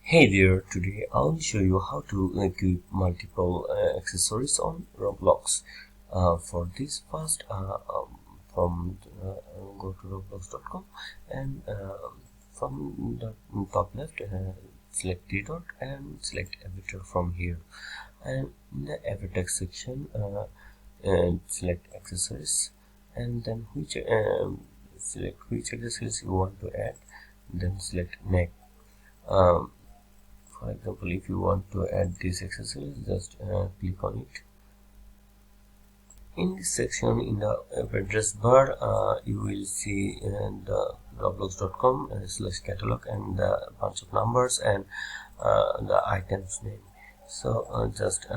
Hey there, today I'll show you how to equip multiple accessories on Roblox. For this first, go to roblox.com and from the top left select the dot and select avatar from here, and in the avatar section select accessories, and then select which accessories you want to add, then select neck. For example, if you want to add this accessory, just click on it. In this section, in the address bar, you will see the roblox.com /catalog and the bunch of numbers and the items name. So just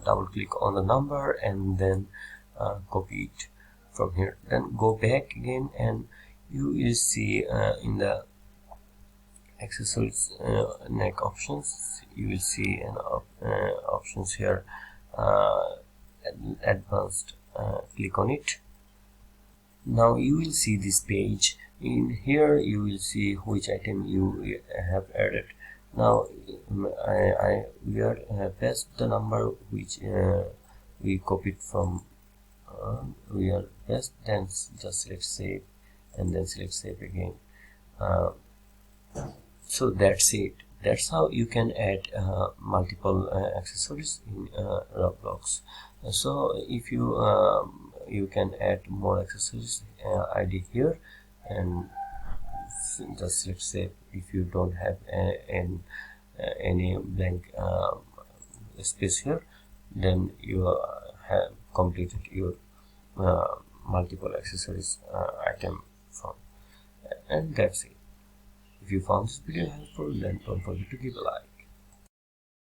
double click on the number and then copy it from here. Then go back again and you will see in the accessories neck options, you will see an options here, advanced. Click on it. Now you will see this page. In here you will see which item you have added. Now we are paste the number which we copied from we are paste, then just select save and then select save again. So that's it. That's how you can add multiple accessories in Roblox. So if you can add more accessories, ID here, and just select save. If you don't have any blank space here, then you have completed your multiple accessories item from, and that's it. If you found this video helpful, then don't forget to give a like.